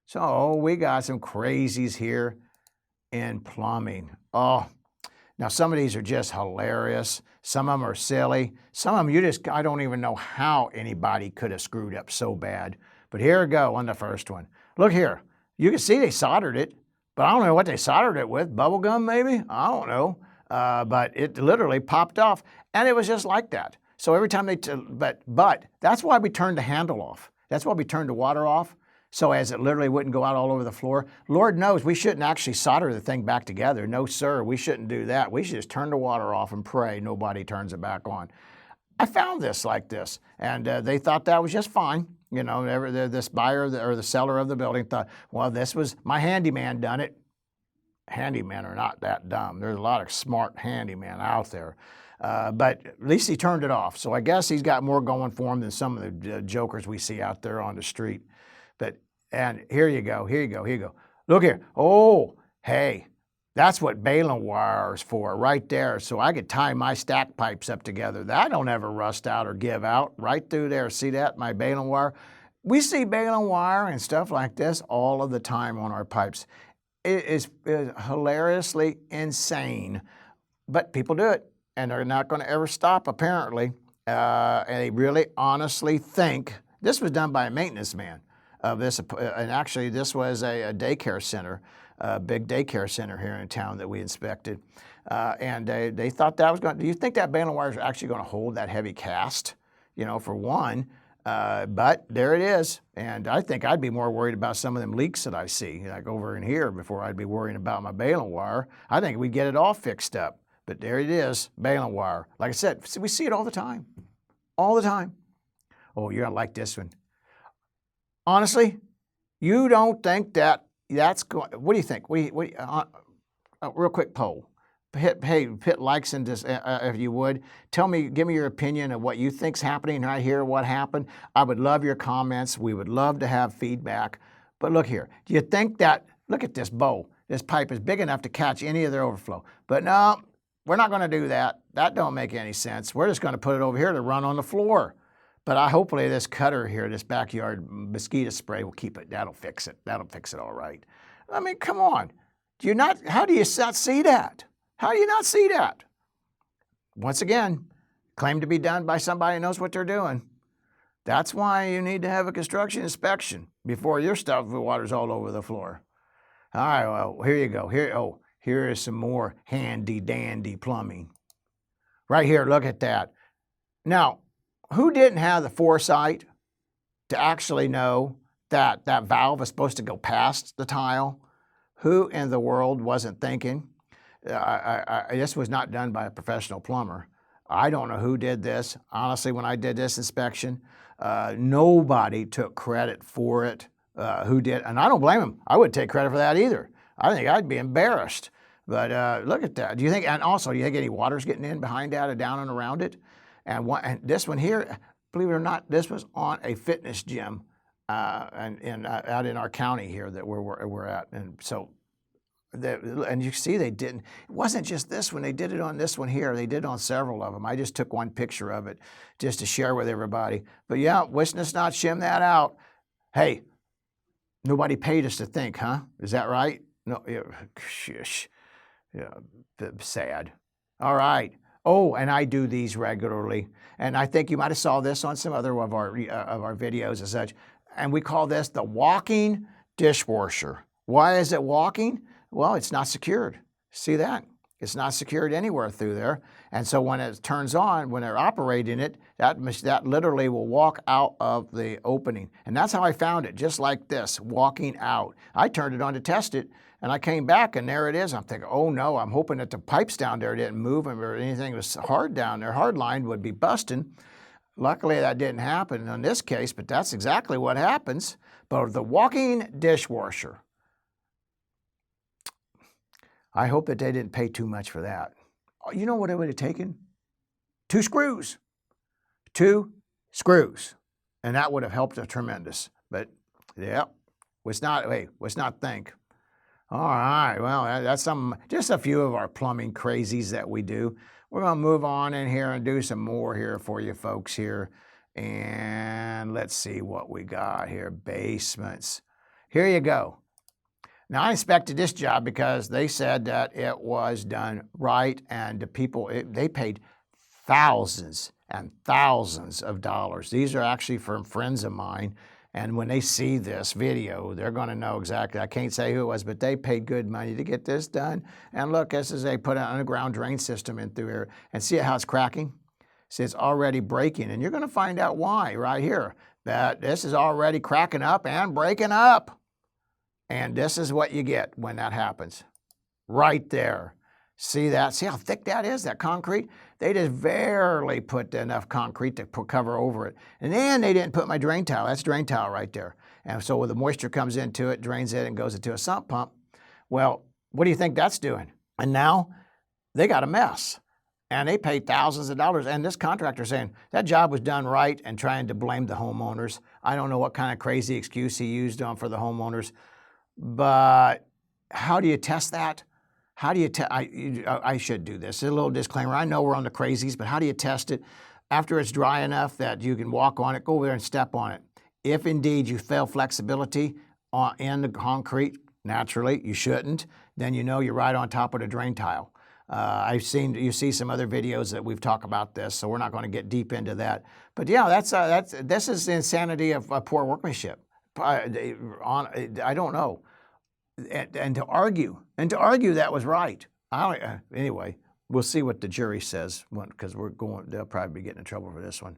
So we got some crazies here in plumbing. Oh, now some of these are just hilarious. Some of them are silly. Some of them I don't even know how anybody could have screwed up so bad. But here we go on the first one. Look here. You can see they soldered it, but I don't know what they soldered it with. Bubble gum maybe? I don't know. But it literally popped off, and it was just like that. So every time but that's why we turned the handle off. That's why we turned the water off, so as it literally wouldn't go out all over the floor. Lord knows we shouldn't actually solder the thing back together. No, sir, we shouldn't do that. We should just turn the water off and pray nobody turns it back on. I found this like this, and they thought that was just fine. You know, this buyer or the seller of the building thought, well, this was my handyman done it. Handymen are not that dumb. There's a lot of smart handymen out there. But at least he turned it off. So I guess he's got more going for him than some of the jokers we see out there on the street. And here you go, here you go, here you go. Look here. Oh, hey, that's what baling wire is for right there. So I could tie my stack pipes up together. That don't ever rust out or give out right through there. See that, my baling wire? We see baling wire and stuff like this all of the time on our pipes. It is hilariously insane, but people do it, and they're not going to ever stop, apparently. And they really honestly think this was done by a maintenance man of this, and actually this was a daycare center, a big daycare center here in town that we inspected, and they thought that was going. Do you think that baling wire is actually going to hold that heavy cast? You know, for one. But there it is, and I think I'd be more worried about some of them leaks that I see, like over in here, before I'd be worrying about my baling wire. I think we get it all fixed up, but there it is, baling wire. Like I said, we see it all the time, all the time. Oh, you're gonna like this one. Honestly, you don't think that's going? What do you think? Real quick poll. Hit likes and if you would. Give me your opinion of what you think's happening right here, what happened. I would love your comments. We would love to have feedback. But look here, do you think look at this bowl. This pipe is big enough to catch any of their overflow. But no, we're not gonna do that. That don't make any sense. We're just gonna put it over here to run on the floor. But hopefully this cutter here, this backyard mosquito spray will keep it. That'll fix it. That'll fix it all right. I mean, come on. How do you not see that? How do you not see that? Once again, claim to be done by somebody who knows what they're doing. That's why you need to have a construction inspection before your stuff water's all over the floor. All right, well, here you go. Here is some more handy dandy plumbing. Right here, look at that. Now, who didn't have the foresight to actually know that that valve is supposed to go past the tile? Who in the world wasn't thinking? This was not done by a professional plumber. I don't know who did this. Honestly, when I did this inspection, nobody took credit for it. Who did? And I don't blame them. I wouldn't take credit for that either. I think I'd be embarrassed. But look at that. Do you think any water's getting in behind that or down and around it? And this one here, believe it or not, this was on a fitness gym out in our county here that we're at. And so, and you see they didn't, it wasn't just this one, they did it on this one here, they did it on several of them. I just took one picture of it just to share with everybody. But yeah, wishing us not shim that out. Hey, nobody paid us to think, huh? Is that right? No, shush. Yeah, sad. All right. Oh, and I do these regularly. And I think you might have saw this on some other of our videos and such. And we call this the walking dishwasher. Why is it walking? Well, it's not secured. See that? It's not secured anywhere through there. And so when it turns on, when they're operating it, that literally will walk out of the opening. And that's how I found it, just like this, walking out. I turned it on to test it, and I came back, and there it is. I'm thinking, oh no, I'm hoping that the pipes down there didn't move or anything was hard down there. Hard line would be busting. Luckily, that didn't happen in this case, but that's exactly what happens. But the walking dishwasher, I hope that they didn't pay too much for that. You know what it would have taken? 2 screws. 2 screws. And that would have helped a tremendous. But, yeah, let's not think. All right, well, that's just a few of our plumbing crazies that we do. We're going to move on in here and do some more here for you folks here. And let's see what we got here. Basements. here you go. Now, I inspected this job because they said that it was done right, and the people, they paid thousands and thousands of dollars. These are actually from friends of mine, and when they see this video, they're going to know exactly. I can't say who it was, but they paid good money to get this done. And look, this is they put an underground drain system in through here, and see how it's cracking? See, it's already breaking, and you're going to find out why right here. That this is already cracking up and breaking up. And this is what you get when that happens. Right there. See that? See how thick that is, that concrete? They just barely put enough concrete to cover over it. And then they didn't put my drain tile. That's drain tile right there. And so when the moisture comes into it, drains it, and goes into a sump pump, well, what do you think that's doing? And now they got a mess. And they paid thousands of dollars. And this contractor saying that job was done right and trying to blame the homeowners. I don't know what kind of crazy excuse he used for the homeowners. But how do you test that? How do you test? I should do this. A little disclaimer. I know we're on the crazies, but how do you test it? After it's dry enough that you can walk on it, go over there and step on it. If indeed you fail flexibility in the concrete, naturally, you shouldn't, then you know you're right on top of the drain tile. You see some other videos that we've talked about this, so we're not going to get deep into that. But yeah, this is the insanity of poor workmanship. I don't know. And to argue that was right. Anyway, we'll see what the jury says because they'll probably be getting in trouble for this one.